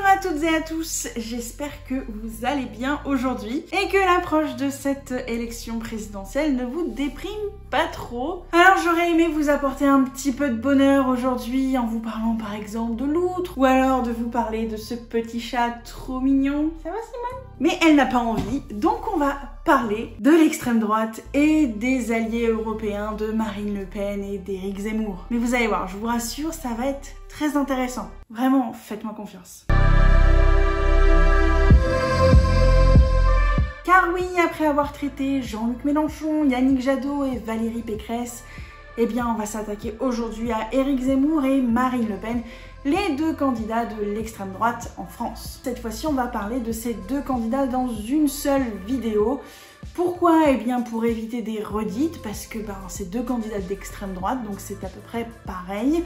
Bonjour à toutes et à tous, j'espère que vous allez bien aujourd'hui et que l'approche de cette élection présidentielle ne vous déprime pas trop. Alors j'aurais aimé vous apporter un petit peu de bonheur aujourd'hui en vous parlant par exemple de l'outre ou alors de vous parler de ce petit chat trop mignon. Ça va Simone? Mais elle n'a pas envie, donc on va parler de l'extrême droite et des alliés européens de Marine Le Pen et d'Éric Zemmour. Mais vous allez voir, je vous rassure, ça va être très intéressant. Vraiment, faites-moi confiance. Car oui, après avoir traité Jean-Luc Mélenchon, Yannick Jadot et Valérie Pécresse, eh bien on va s'attaquer aujourd'hui à Éric Zemmour et Marine Le Pen, les deux candidats de l'extrême droite en France. Cette fois-ci, on va parler de ces deux candidats dans une seule vidéo. Pourquoi? Eh bien pour éviter des redites, parce que c'est deux candidats d'extrême droite, donc c'est à peu près pareil.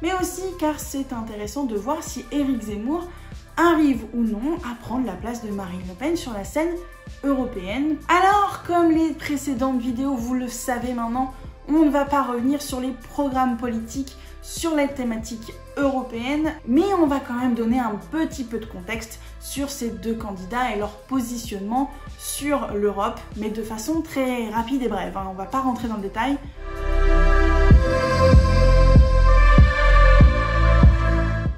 Mais aussi car c'est intéressant de voir si Éric Zemmour arrive ou non à prendre la place de Marine Le Pen sur la scène européenne. Alors, comme les précédentes vidéos, vous le savez maintenant, on ne va pas revenir sur les programmes politiques, sur les thématiques européennes, mais on va quand même donner un petit peu de contexte sur ces deux candidats et leur positionnement sur l'Europe, mais de façon très rapide et brève, on va pas rentrer dans le détail.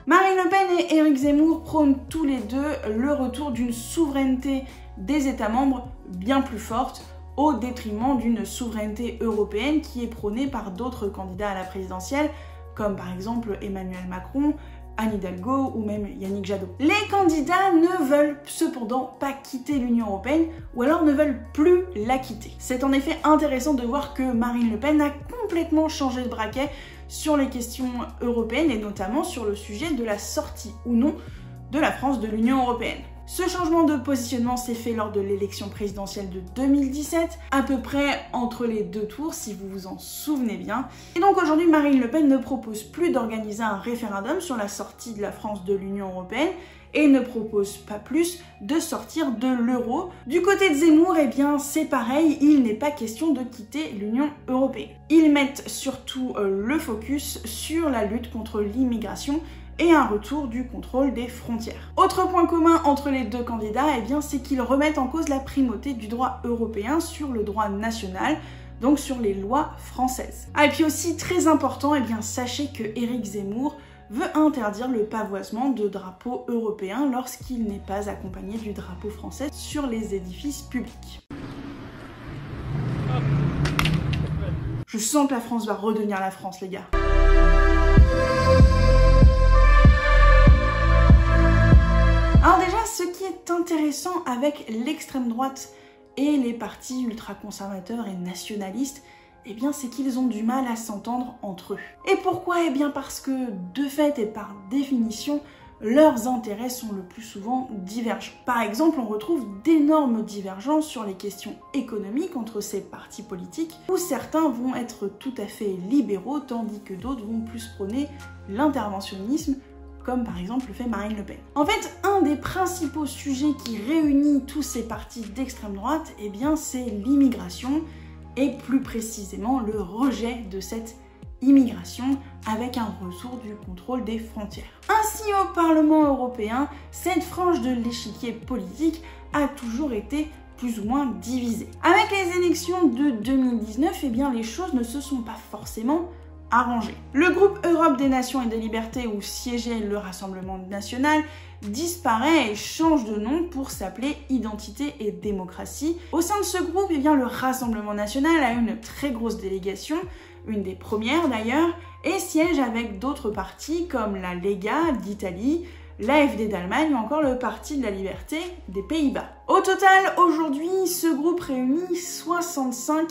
Marine Le Pen et Éric Zemmour prônent tous les deux le retour d'une souveraineté des États membres bien plus forte, au détriment d'une souveraineté européenne qui est prônée par d'autres candidats à la présidentielle, comme par exemple Emmanuel Macron, Anne Hidalgo ou même Yannick Jadot. Les candidats ne veulent cependant pas quitter l'Union européenne ou alors ne veulent plus la quitter. C'est en effet intéressant de voir que Marine Le Pen a complètement changé de braquet sur les questions européennes et notamment sur le sujet de la sortie ou non de la France de l'Union européenne. Ce changement de positionnement s'est fait lors de l'élection présidentielle de 2017, à peu près entre les deux tours, si vous vous en souvenez bien. Et donc aujourd'hui, Marine Le Pen ne propose plus d'organiser un référendum sur la sortie de la France de l'Union européenne et ne propose pas plus de sortir de l'euro. Du côté de Zemmour, eh bien c'est pareil, il n'est pas question de quitter l'Union européenne. Ils mettent surtout le focus sur la lutte contre l'immigration et un retour du contrôle des frontières. Autre point commun entre les deux candidats, eh bien, c'est qu'ils remettent en cause la primauté du droit européen sur le droit national, donc sur les lois françaises. Et puis aussi, très important, eh bien, sachez que Éric Zemmour veut interdire le pavoisement de drapeaux européens lorsqu'il n'est pas accompagné du drapeau français sur les édifices publics. Je sens que la France va redevenir la France, les gars. Alors déjà, ce qui est intéressant avec l'extrême droite et les partis ultra-conservateurs et nationalistes, eh bien c'est qu'ils ont du mal à s'entendre entre eux. Et pourquoi? Eh bien parce que, de fait et par définition, leurs intérêts sont le plus souvent divergents. Par exemple, on retrouve d'énormes divergences sur les questions économiques entre ces partis politiques, où certains vont être tout à fait libéraux, tandis que d'autres vont plus prôner l'interventionnisme, comme par exemple le fait Marine Le Pen. En fait, un des principaux sujets qui réunit tous ces partis d'extrême droite, eh bien c'est l'immigration, et plus précisément le rejet de cette immigration avec un retour du contrôle des frontières. Ainsi, au Parlement européen, cette frange de l'échiquier politique a toujours été plus ou moins divisée. Avec les élections de 2019, eh bien les choses ne se sont pas forcément arrangé. Le groupe Europe des Nations et des Libertés, où siégeait le Rassemblement national, disparaît et change de nom pour s'appeler Identité et Démocratie. Au sein de ce groupe, eh bien, le Rassemblement national a une très grosse délégation, une des premières d'ailleurs, et siège avec d'autres partis comme la Lega d'Italie, l'AfD d'Allemagne ou encore le Parti de la Liberté des Pays-Bas. Au total, aujourd'hui, ce groupe réunit 65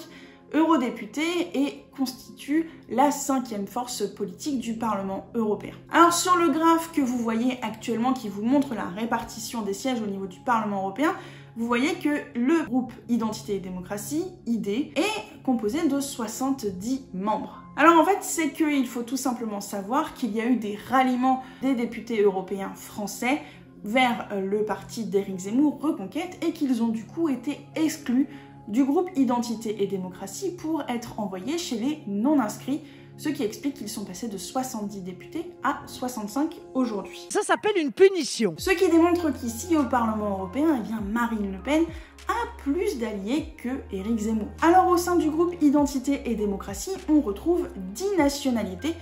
eurodéputés et constitue la 5e force politique du Parlement européen. Alors sur le graphe que vous voyez actuellement qui vous montre la répartition des sièges au niveau du Parlement européen, vous voyez que le groupe Identité et Démocratie, ID, est composé de 70 membres. Alors en fait, c'est qu'il faut tout simplement savoir qu'il y a eu des ralliements des députés européens français vers le parti d'Éric Zemmour, Reconquête, et qu'ils ont du coup été exclus du groupe Identité et Démocratie pour être envoyés chez les non-inscrits ce qui explique qu'ils sont passés de 70 députés à 65 aujourd'hui. Ça s'appelle une punition. Ce qui démontre qu'ici, au Parlement européen, eh bien, Marine Le Pen a plus d'alliés que Éric Zemmour. Alors au sein du groupe Identité et Démocratie, on retrouve 10 nationalités,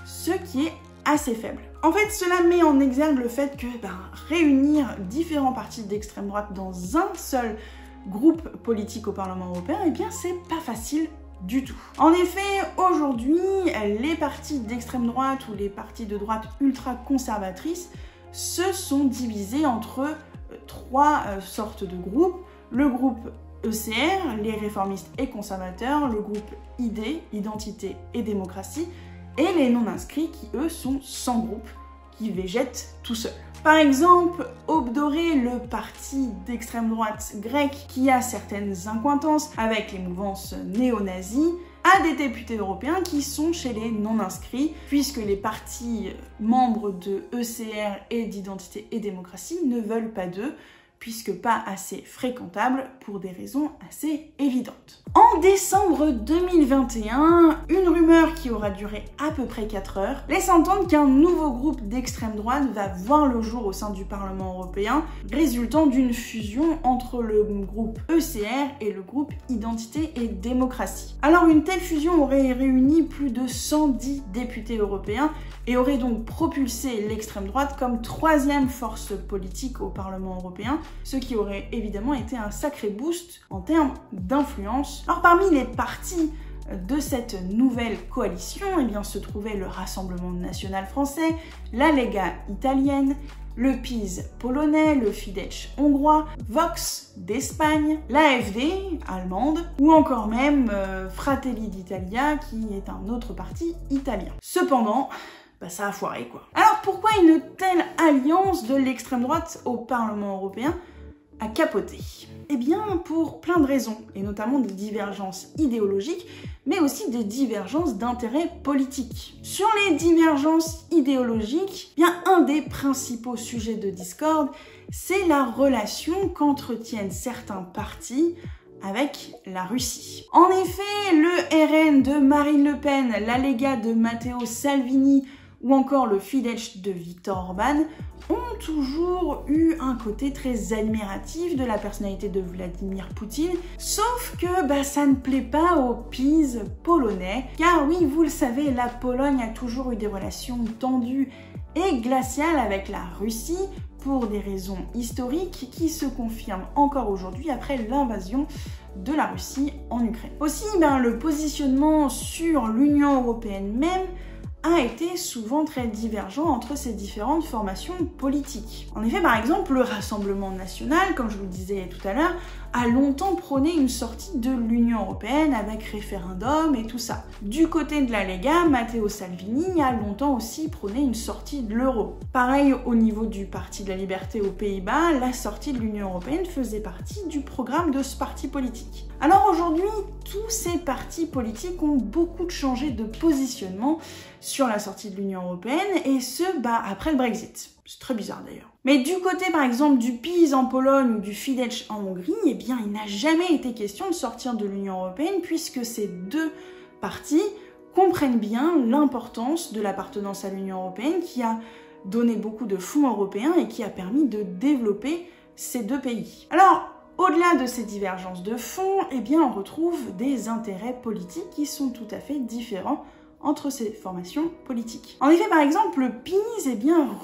ce qui est assez faible. En fait, cela met en exergue le fait que réunir différents partis d'extrême droite dans un seul groupe politique au Parlement européen, eh bien c'est pas facile du tout. En effet, aujourd'hui, les partis d'extrême droite ou les partis de droite ultra-conservatrices se sont divisés entre 3 sortes de groupes. Le groupe ECR, les réformistes et conservateurs, le groupe ID, Identité et Démocratie, et les non-inscrits qui, eux, sont sans groupe, qui végètent tout seuls. Par exemple, Obdoré, le parti d'extrême droite grec qui a certaines accointances avec les mouvances néo-nazis, a des députés européens qui sont chez les non-inscrits, puisque les partis membres de ECR et d'Identité et Démocratie ne veulent pas d'eux, puisque pas assez fréquentable pour des raisons assez évidentes. En décembre 2021, une rumeur qui aura duré à peu près 4 heures laisse entendre qu'un nouveau groupe d'extrême droite va voir le jour au sein du Parlement européen, résultant d'une fusion entre le groupe ECR et le groupe Identité et Démocratie. Alors une telle fusion aurait réuni plus de 110 députés européens et aurait donc propulsé l'extrême droite comme 3e force politique au Parlement européen, ce qui aurait évidemment été un sacré boost en termes d'influence. Alors parmi les partis de cette nouvelle coalition, eh bien, se trouvaient le Rassemblement national français, la Lega italienne, le PiS polonais, le Fidesz hongrois, Vox d'Espagne, l'AfD allemande, ou encore même Fratelli d'Italia, qui est un autre parti italien. Cependant, ça a foiré quoi. Alors pourquoi une telle alliance de l'extrême droite au Parlement européen a capoté? Eh bien pour plein de raisons, et notamment des divergences idéologiques, mais aussi des divergences d'intérêts politiques. Sur les divergences idéologiques, bien un des principaux sujets de discorde, c'est la relation qu'entretiennent certains partis avec la Russie. En effet, le RN de Marine Le Pen, la Lega de Matteo Salvini ou encore le Fidesz de Viktor Orban ont toujours eu un côté très admiratif de la personnalité de Vladimir Poutine, sauf que ça ne plaît pas au PiS polonais, car oui, vous le savez, la Pologne a toujours eu des relations tendues et glaciales avec la Russie, pour des raisons historiques qui se confirment encore aujourd'hui après l'invasion de la Russie en Ukraine. Aussi, le positionnement sur l'Union européenne même a été souvent très divergent entre ces différentes formations politiques. En effet, par exemple, le Rassemblement national, comme je vous le disais tout à l'heure, a longtemps prôné une sortie de l'Union européenne avec référendum et tout ça. Du côté de la Lega, Matteo Salvini a longtemps aussi prôné une sortie de l'euro. Pareil au niveau du Parti de la Liberté aux Pays-Bas, la sortie de l'Union européenne faisait partie du programme de ce parti politique. Alors aujourd'hui, tous ces partis politiques ont beaucoup changé de positionnement sur la sortie de l'Union européenne, et ce, après le Brexit. C'est très bizarre d'ailleurs. Mais du côté par exemple du PiS en Pologne ou du Fidesz en Hongrie, eh bien il n'a jamais été question de sortir de l'Union européenne, puisque ces deux partis comprennent bien l'importance de l'appartenance à l'Union européenne, qui a donné beaucoup de fonds européens et qui a permis de développer ces deux pays. Alors, au-delà de ces divergences de fonds, eh bien on retrouve des intérêts politiques qui sont tout à fait différents entre ces formations politiques. En effet, par exemple, le PiS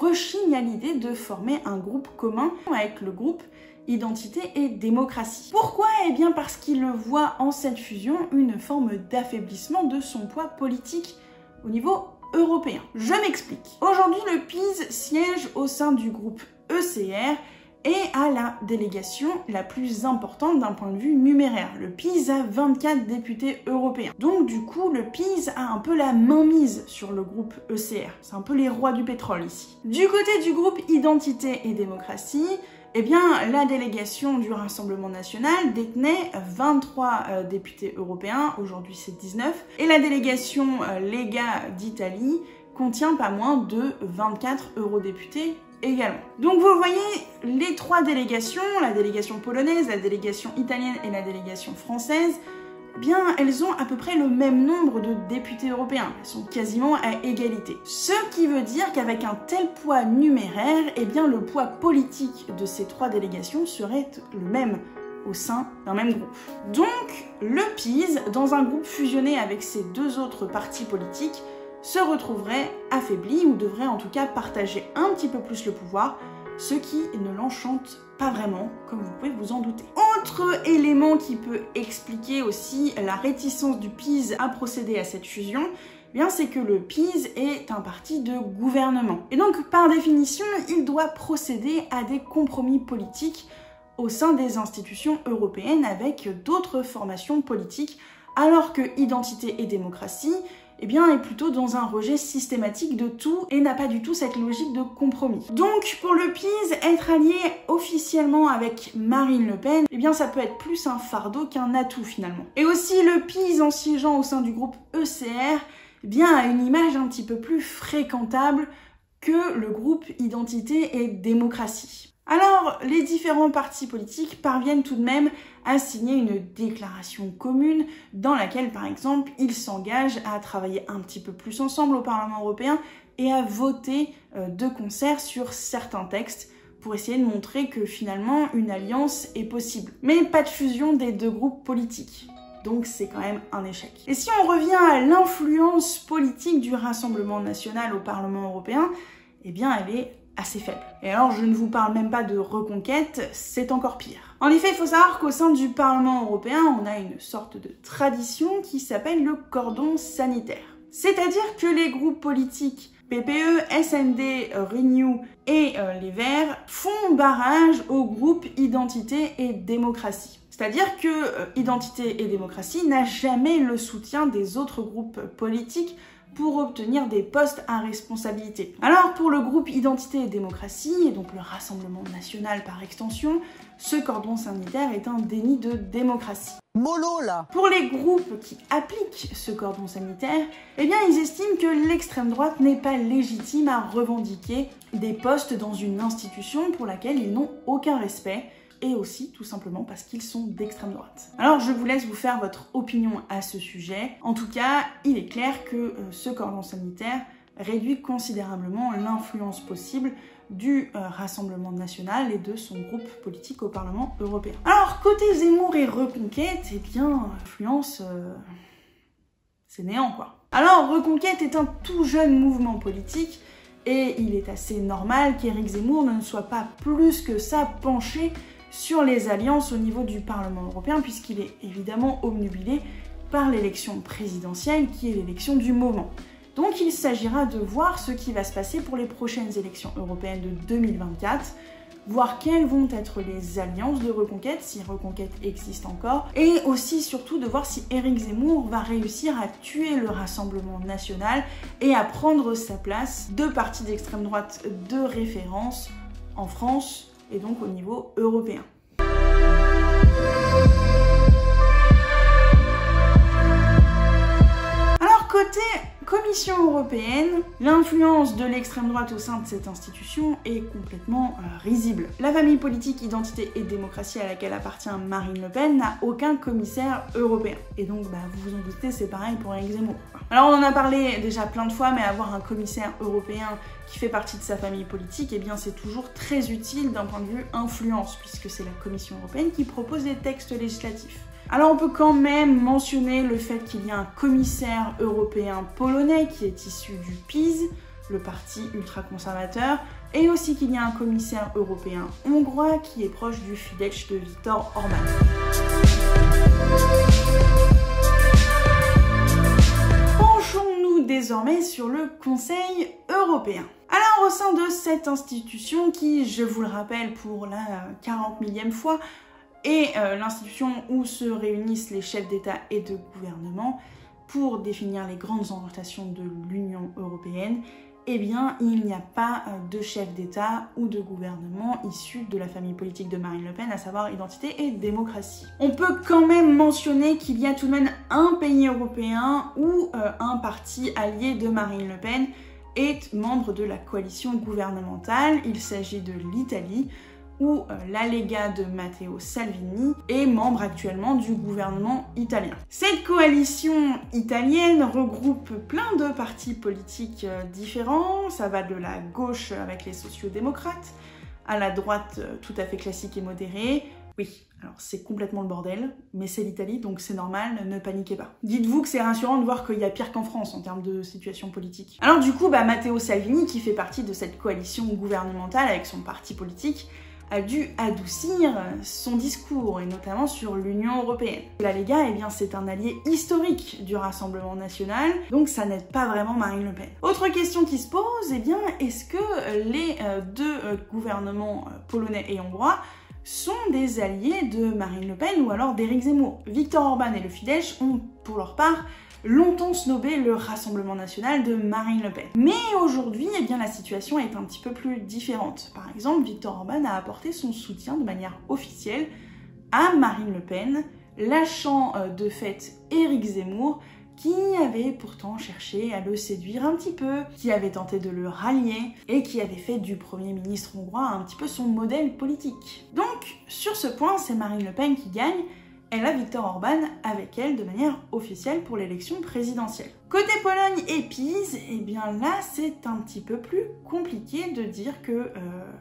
rechigne à l'idée de former un groupe commun avec le groupe Identité et Démocratie. Pourquoi? Eh bien parce qu'il voit en cette fusion une forme d'affaiblissement de son poids politique au niveau européen. Je m'explique. Aujourd'hui, le PiS siège au sein du groupe ECR et à la délégation la plus importante d'un point de vue numéraire. Le PiS a 24 députés européens. Donc du coup, le PiS a un peu la mainmise sur le groupe ECR. C'est un peu les rois du pétrole ici. Du côté du groupe Identité et Démocratie, eh bien, la délégation du Rassemblement national détenait 23 députés européens, aujourd'hui c'est 19, et la délégation Lega d'Italie contient pas moins de 24 eurodéputés également. Donc vous voyez, les trois délégations, la délégation polonaise, la délégation italienne et la délégation française, bien elles ont à peu près le même nombre de députés européens. Elles sont quasiment à égalité. Ce qui veut dire qu'avec un tel poids numéraire, eh bien le poids politique de ces 3 délégations serait le même au sein d'un même groupe. Donc, le PiS, dans un groupe fusionné avec ses 2 autres partis politiques, se retrouverait affaibli ou devrait en tout cas partager un petit peu plus le pouvoir, ce qui ne l'enchante pas vraiment, comme vous pouvez vous en douter. Autre élément qui peut expliquer aussi la réticence du PiS à procéder à cette fusion, eh bien c'est que le PiS est un parti de gouvernement. Et donc, par définition, il doit procéder à des compromis politiques au sein des institutions européennes avec d'autres formations politiques, alors que Identité et démocratie eh bien, est plutôt dans un rejet systématique de tout et n'a pas du tout cette logique de compromis. Donc, pour le PiS, être allié officiellement avec Marine Le Pen, eh bien, ça peut être plus un fardeau qu'un atout finalement. Et aussi, le PiS, en siégeant au sein du groupe ECR, eh bien, a une image un petit peu plus fréquentable que le groupe Identité et démocratie. Alors, les différents partis politiques parviennent tout de même à signer une déclaration commune dans laquelle, par exemple, ils s'engagent à travailler un petit peu plus ensemble au Parlement européen et à voter de concert sur certains textes pour essayer de montrer que finalement une alliance est possible. Mais pas de fusion des 2 groupes politiques. Donc c'est quand même un échec. Et si on revient à l'influence politique du Rassemblement national au Parlement européen, eh bien elle est assez faible. Et alors je ne vous parle même pas de reconquête, c'est encore pire. En effet, il faut savoir qu'au sein du Parlement européen, on a une sorte de tradition qui s'appelle le cordon sanitaire. C'est-à-dire que les groupes politiques PPE, SND, Renew et les Verts font barrage au groupe Identité et démocratie. C'est-à-dire que Identité et démocratie n'a jamais le soutien des autres groupes politiques pour obtenir des postes à responsabilité. Alors pour le groupe Identité et démocratie, et donc le Rassemblement national par extension, ce cordon sanitaire est un déni de démocratie. Mollo là. Pour les groupes qui appliquent ce cordon sanitaire, eh bien ils estiment que l'extrême droite n'est pas légitime à revendiquer des postes dans une institution pour laquelle ils n'ont aucun respect, et aussi tout simplement parce qu'ils sont d'extrême droite. Alors je vous laisse vous faire votre opinion à ce sujet. En tout cas, il est clair que ce cordon sanitaire réduit considérablement l'influence possible du Rassemblement national et de son groupe politique au Parlement européen. Alors côté Zemmour et Reconquête, eh bien l'influence c'est néant quoi. Alors Reconquête est un tout jeune mouvement politique et il est assez normal qu'Éric Zemmour ne soit pas plus que ça penché sur les alliances au niveau du Parlement européen, puisqu'il est évidemment obnubilé par l'élection présidentielle qui est l'élection du moment. Donc il s'agira de voir ce qui va se passer pour les prochaines élections européennes de 2024, voir quelles vont être les alliances de Reconquête, si Reconquête existe encore, et aussi surtout de voir si Éric Zemmour va réussir à tuer le Rassemblement national et à prendre sa place de parti d'extrême droite de référence en France et donc au niveau européen. Alors côté Commission européenne, l'influence de l'extrême droite au sein de cette institution est complètement risible. La famille politique Identité et démocratie à laquelle appartient Marine Le Pen n'a aucun commissaire européen. Et donc vous vous en doutez, c'est pareil pour Éric Zemmour. Alors on en a parlé déjà plein de fois, mais avoir un commissaire européen qui fait partie de sa famille politique, eh bien c'est toujours très utile d'un point de vue influence, puisque c'est la Commission européenne qui propose les textes législatifs. Alors on peut quand même mentionner le fait qu'il y a un commissaire européen polonais qui est issu du PiS, le parti ultra-conservateur, et aussi qu'il y a un commissaire européen hongrois qui est proche du Fidesz de Viktor Orban. Penchons-nous désormais sur le Conseil européen. Alors au sein de cette institution qui, je vous le rappelle pour la 40 millième fois, est l'institution où se réunissent les chefs d'État et de gouvernement pour définir les grandes orientations de l'Union européenne, eh bien, il n'y a pas de chef d'État ou de gouvernement issu de la famille politique de Marine Le Pen, à savoir Identité et démocratie. On peut quand même mentionner qu'il y a tout de même un pays européen où un parti allié de Marine Le Pen est membre de la coalition gouvernementale. Il s'agit de l'Italie, où la Lega de Matteo Salvini est membre actuellement du gouvernement italien. Cette coalition italienne regroupe plein de partis politiques différents. Ça va de la gauche avec les sociaux-démocrates à la droite tout à fait classique et modérée. Oui, alors c'est complètement le bordel, mais c'est l'Italie, donc c'est normal, ne paniquez pas. Dites-vous que c'est rassurant de voir qu'il y a pire qu'en France en termes de situation politique. Alors du coup, Matteo Salvini, qui fait partie de cette coalition gouvernementale avec son parti politique, a dû adoucir son discours, et notamment sur l'Union européenne. La Lega, c'est un allié historique du Rassemblement national, donc ça n'aide pas vraiment Marine Le Pen. Autre question qui se pose, est-ce que les deux gouvernements polonais et hongrois sont des alliés de Marine Le Pen ou alors d'Éric Zemmour? Viktor Orban et le Fidesz ont, pour leur part, longtemps snobé le Rassemblement national de Marine Le Pen. Mais aujourd'hui, la situation est un petit peu plus différente. Par exemple, Viktor Orban a apporté son soutien de manière officielle à Marine Le Pen, lâchant de fait Éric Zemmour, qui avait pourtant cherché à le séduire un petit peu, qui avait tenté de le rallier et qui avait fait du Premier ministre hongrois un petit peu son modèle politique. Donc, sur ce point, c'est Marine Le Pen qui gagne. Elle a Viktor Orban avec elle de manière officielle pour l'élection présidentielle. Côté Pologne et PiS, là c'est un petit peu plus compliqué de dire que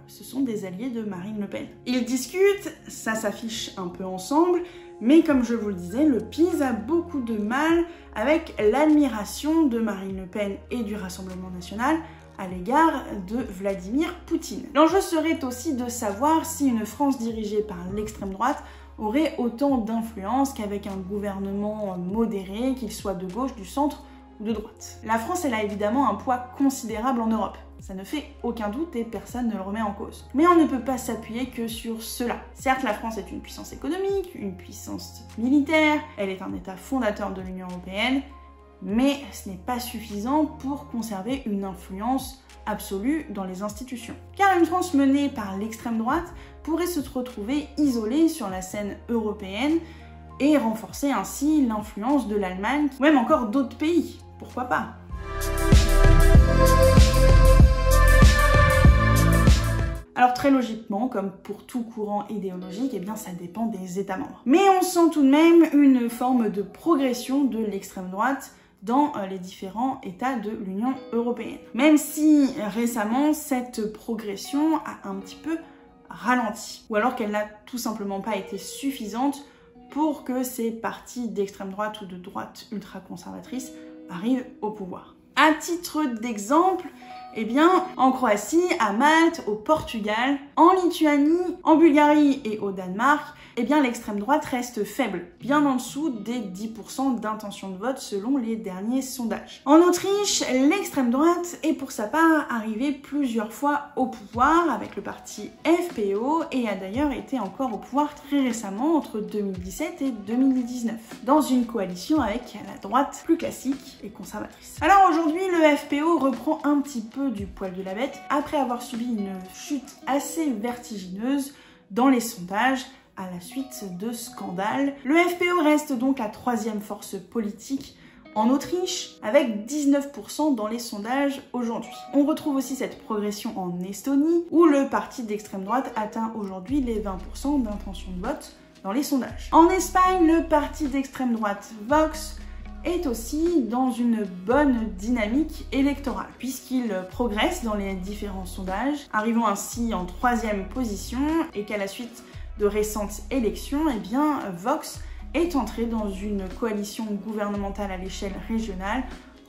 ce sont des alliés de Marine Le Pen. Ils discutent, ça s'affiche un peu ensemble, mais comme je vous le disais, le PiS a beaucoup de mal avec l'admiration de Marine Le Pen et du Rassemblement national à l'égard de Vladimir Poutine. L'enjeu serait aussi de savoir si une France dirigée par l'extrême droite aurait autant d'influence qu'avec un gouvernement modéré, qu'il soit de gauche, du centre ou de droite. La France, elle a évidemment un poids considérable en Europe. Ça ne fait aucun doute et personne ne le remet en cause. Mais on ne peut pas s'appuyer que sur cela. Certes, la France est une puissance économique, une puissance militaire, elle est un État fondateur de l'Union européenne, mais ce n'est pas suffisant pour conserver une influence absolue dans les institutions. Car une France menée par l'extrême droite pourrait se retrouver isolée sur la scène européenne et renforcer ainsi l'influence de l'Allemagne, ou même encore d'autres pays. Pourquoi pas? Alors très logiquement, comme pour tout courant idéologique, ça dépend des États membres. Mais on sent tout de même une forme de progression de l'extrême droite dans les différents États de l'Union européenne. Même si récemment, cette progression a un petit peu ralenti, ou alors qu'elle n'a tout simplement pas été suffisante pour que ces partis d'extrême droite ou de droite ultra-conservatrice arrivent au pouvoir. À titre d'exemple, en Croatie, à Malte, au Portugal, en Lituanie, en Bulgarie et au Danemark, l'extrême droite reste faible, bien en dessous des 10% d'intention de vote selon les derniers sondages. En Autriche, l'extrême droite est pour sa part arrivée plusieurs fois au pouvoir avec le parti FPÖ et a d'ailleurs été encore au pouvoir très récemment entre 2017 et 2019, dans une coalition avec la droite plus classique et conservatrice. Alors aujourd'hui, le FPÖ reprend un petit peu du poil de la bête après avoir subi une chute assez vertigineuse dans les sondages à la suite de scandales. Le FPÖ reste donc la troisième force politique en Autriche, avec 19% dans les sondages aujourd'hui. On retrouve aussi cette progression en Estonie, où le parti d'extrême droite atteint aujourd'hui les 20% d'intention de vote dans les sondages. En Espagne, le parti d'extrême droite Vox est aussi dans une bonne dynamique électorale, puisqu'il progresse dans les différents sondages, arrivant ainsi en 3e position, et qu'à la suite de récentes élections, Vox est entré dans une coalition gouvernementale à l'échelle régionale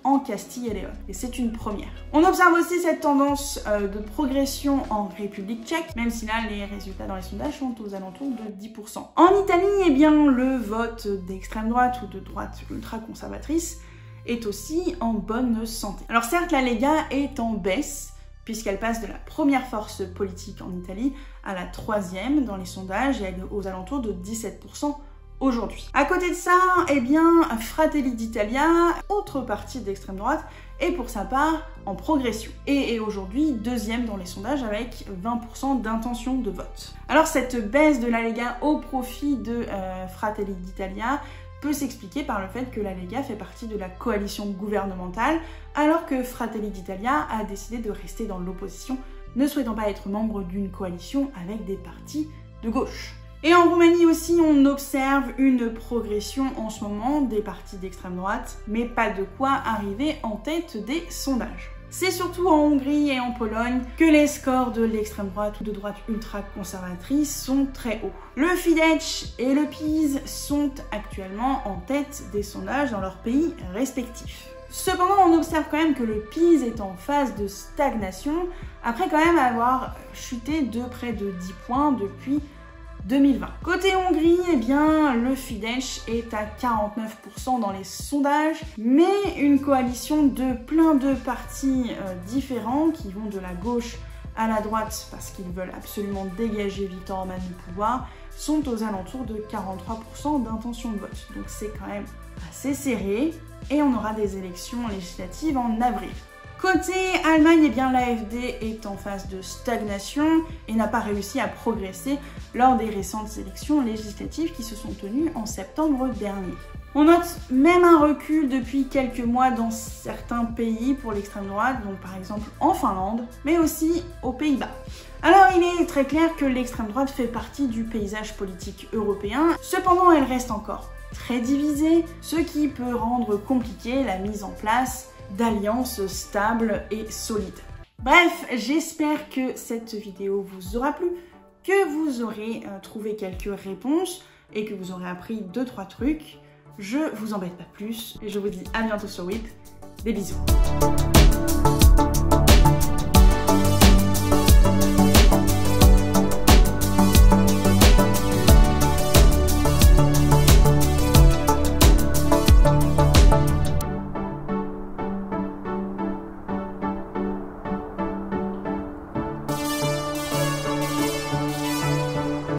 en Castille et Léon. Et c'est une première. On observe aussi cette tendance de progression en République tchèque, même si là les résultats dans les sondages sont aux alentours de 10%. En Italie, le vote d'extrême droite ou de droite ultra-conservatrice est aussi en bonne santé. Alors certes, la Lega est en baisse, puisqu'elle passe de la première force politique en Italie à la 3e dans les sondages et elle est aux alentours de 17% aujourd'hui. À côté de ça, Fratelli d'Italia, autre parti d'extrême droite, est pour sa part en progression et est aujourd'hui 2e dans les sondages avec 20% d'intention de vote. Alors cette baisse de la Lega au profit de Fratelli d'Italia peut s'expliquer par le fait que la Lega fait partie de la coalition gouvernementale, alors que Fratelli d'Italia a décidé de rester dans l'opposition ne souhaitant pas être membre d'une coalition avec des partis de gauche. Et en Roumanie aussi, on observe une progression en ce moment des partis d'extrême droite, mais pas de quoi arriver en tête des sondages. C'est surtout en Hongrie et en Pologne que les scores de l'extrême droite ou de droite ultra-conservatrice sont très hauts. Le Fidesz et le PiS sont actuellement en tête des sondages dans leurs pays respectifs. Cependant, on observe quand même que le PiS est en phase de stagnation, après quand même avoir chuté de près de 10 points depuis 2020. Côté Hongrie, eh bien, le Fidesz est à 49% dans les sondages, mais une coalition de plein de partis différents qui vont de la gauche à la droite parce qu'ils veulent absolument dégager Viktor Orban du pouvoir, sont aux alentours de 43% d'intention de vote. Donc c'est quand même assez serré et on aura des élections législatives en avril. Côté Allemagne, eh bien l'AfD est en phase de stagnation et n'a pas réussi à progresser lors des récentes élections législatives qui se sont tenues en septembre dernier. On note même un recul depuis quelques mois dans certains pays pour l'extrême droite, donc par exemple en Finlande, mais aussi aux Pays-Bas. Alors il est très clair que l'extrême droite fait partie du paysage politique européen, cependant elle reste encore très divisée, ce qui peut rendre compliqué la mise en place d'alliances stables et solides. Bref, j'espère que cette vidéo vous aura plu, que vous aurez trouvé quelques réponses et que vous aurez appris 2-3 trucs. Je vous embête pas plus et je vous dis à bientôt sur WIP. Des bisous.